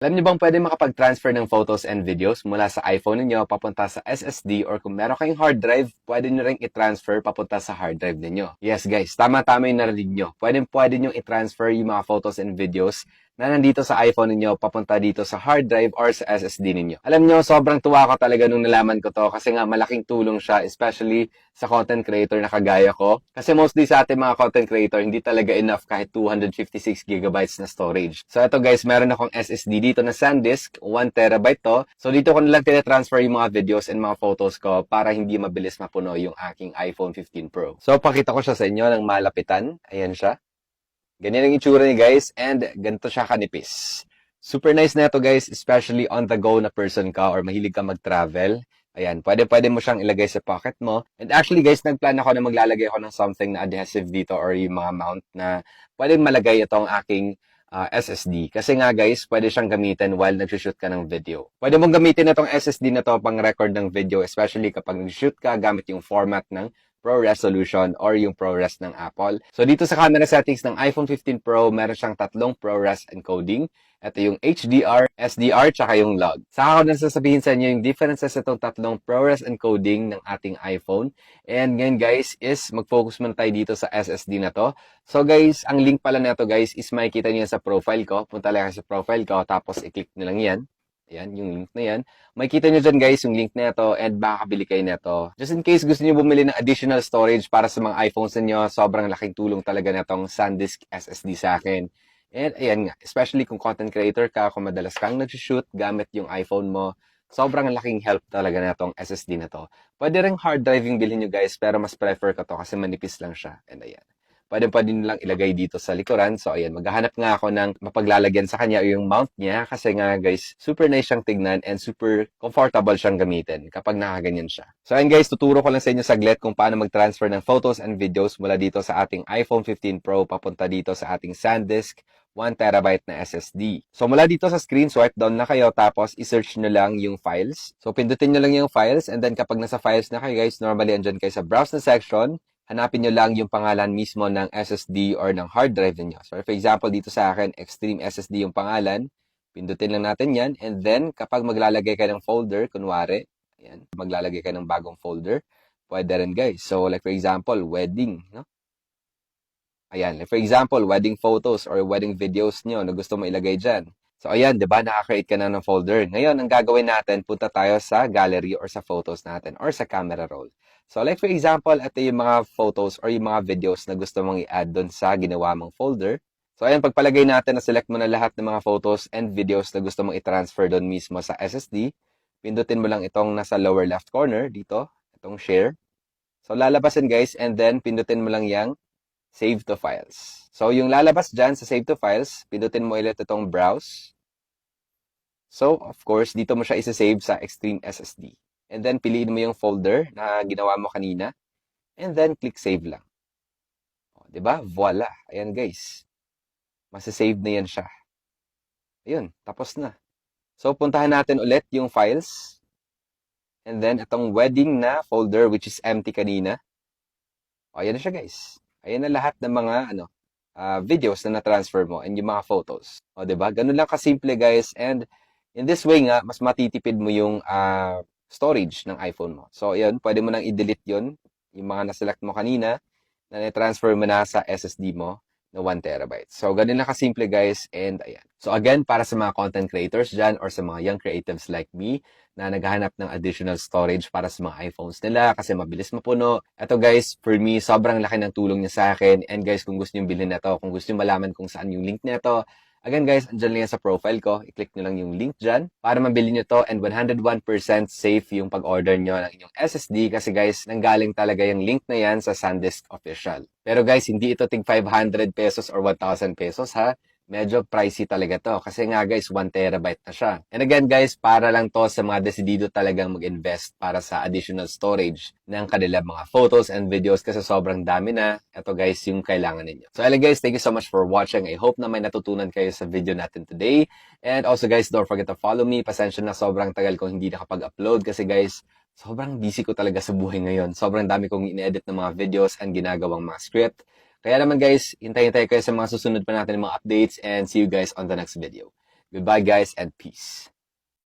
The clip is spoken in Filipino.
Alam niyo bang pwede makapag-transfer ng photos and videos mula sa iPhone ninyo papunta sa SSD or kung meron kayong hard drive, pwede nyo rin i-transfer papunta sa hard drive ninyo. Yes guys, tama-tama yung narinig nyo. Pwede nyo i-transfer yung mga photos and videos na nandito sa iPhone ninyo papunta dito sa hard drive or sa SSD ninyo. Alam nyo, sobrang tuwa ko talaga nung nalaman ko to kasi nga malaking tulong siya, especially sa content creator na kagaya ko. Kasi mostly sa ating mga content creator, hindi talaga enough kahit 256 gigabytes na storage. So ito guys, meron akong SSD dito na SanDisk, 1 terabyte to. So dito ko nalang tine-transfer yung mga videos and mga photos ko para hindi mabilis mapuno yung aking iPhone 15 Pro. So pakita ko siya sa inyo ng malapitan. Ayan siya. Ganyan ang itsura niya guys and ganito siya kanipis. Super nice na ito guys, especially on the go na person ka or mahilig ka mag-travel. Ayan, pwede mo siyang ilagay sa pocket mo. And actually guys, nagplan ako na maglalagay ako ng something na adhesive dito or yung mga mount na pwedeng malagay itong aking SSD. Kasi nga guys, pwede siyang gamitin while nag-shoot ka ng video. Pwede mong gamitin itong SSD na to pang record ng video, especially kapag nag-shoot ka gamit yung format ng ProRes solution or yung ProRes ng Apple. So dito sa camera settings ng iPhone 15 Pro, meron siyang tatlong ProRes encoding. Ito yung HDR, SDR, tsaka yung log. Saka ko na sasabihin sa inyo yung differences itong tatlong ProRes encoding ng ating iPhone. And ngayon guys is mag-focus muna tayo dito sa SSD na to. So guys, ang link pala na to guys is makikita niyo sa profile ko. Punta lang sa profile ko tapos i-click nyo lang yan. Ayan, yung link na yan. Makikita nyo dyan guys yung link na ito and makakabili kayo na ito. Just in case gusto nyo bumili ng additional storage para sa mga iPhones ninyo, sobrang laking tulong talaga na itong SanDisk SSD sa akin. And ayan nga, especially kung content creator ka, kung madalas kang nag-shoot gamit yung iPhone mo, sobrang laking help talaga na itong SSD na to. Pwede rin hard drive yung bilhin nyo guys, pero mas prefer ko to kasi manipis lang siya. And ayan. Pwede nilang ilagay dito sa likuran. So, ayan, maghahanap nga ako ng mapaglalagyan sa kanya yung mount niya kasi nga, guys, super nice siyang tignan and super comfortable siyang gamitin kapag nakaganyan siya. So, ayan guys, tuturo ko lang sa inyo saglit kung paano mag-transfer ng photos and videos mula dito sa ating iPhone 15 Pro papunta dito sa ating SanDisk 1 terabyte na SSD. So, mula dito sa screen, swipe down na kayo tapos i-search nyo lang yung files. So, pindutin nyo lang yung files and then kapag nasa files na kayo guys, normally andyan kayo sa browse na section. Hanapin nyo lang yung pangalan mismo ng SSD or ng hard drive niyo. So, for example, dito sa akin, Extreme SSD yung pangalan. Pindutin lang natin yan. And then, kapag maglalagay ka ng folder, kunwari, ayan, maglalagay ka ng bagong folder, pwede rin guys. So, like for example, wedding, no? Ayan, like for example, wedding photos or wedding videos nyo na gusto mo ilagay dyan. So, ayan, di ba, nakakreate ka na ng folder. Ngayon, ang gagawin natin, punta tayo sa gallery or sa photos natin or sa camera roll. So, like for example, ito yung mga photos or yung mga videos na gusto mong i-add doon sa ginawa mong folder. So, ayan, pagpalagay natin na select mo na lahat ng mga photos and videos na gusto mong i-transfer doon mismo sa SSD, pindutin mo lang itong nasa lower left corner dito, itong share. So, lalabasin guys, and then pindutin mo lang yung save to files. So, yung lalabas dyan sa save to files, pindutin mo ulit itong browse. So, of course, dito mo siya isa-save sa Extreme SSD. And then, piliin mo yung folder na ginawa mo kanina. And then, click save lang. O, diba? Voila. Ayan, guys. Masasave na yan siya. Ayun, tapos na. So, puntahan natin ulit yung files. And then, itong wedding na folder, which is empty kanina. O, ayan na siya, guys. Ayan na lahat ng mga videos na na-transfer mo and yung mga photos. O, diba? Ganun lang kasimple, guys. And in this way nga, mas matitipid mo yung storage ng iPhone mo. So, ayan, pwede mo nang i-delete yun, yung mga na-select mo kanina, na na-transfer mo na sa SSD mo na 1 terabyte. So, ganun lang kasimple, guys. And ayan. So, again, para sa mga content creators dyan or sa mga young creatives like me, na naghahanap ng additional storage para sa mga iPhones nila kasi mabilis mapuno. Ito guys, for me, sobrang laki ng tulong niya sa akin. And guys, kung gusto nyo bilhin na to, kung gusto nyo malaman kung saan yung link nito, again guys, andyan lang yan sa profile ko. I-click nyo lang yung link dyan para mabili nyo to and 101% safe yung pag-order nyo ng inyong SSD kasi guys, nanggaling talaga yung link na yan sa SanDisk Official. Pero guys, hindi ito tig 500 pesos or 1,000 pesos ha. Medyo pricey talaga to. Kasi nga guys, 1 terabyte na siya. And again guys, para lang to sa mga desidido talagang mag-invest para sa additional storage ng kanilang mga photos and videos kasi sobrang dami na. Ito guys, yung kailangan ninyo. So guys, thank you so much for watching. I hope na may natutunan kayo sa video natin today. And also guys, don't forget to follow me. Pasensya na sobrang tagal kong hindi nakapag-upload kasi guys, sobrang busy ko talaga sa buhay ngayon. Sobrang dami kong in-edit ng mga videos and ginagawang mga script. Kaya naman guys, hintayin tayo kayo sa mga susunod pa natin ng mga updates and see you guys on the next video. Goodbye guys and peace.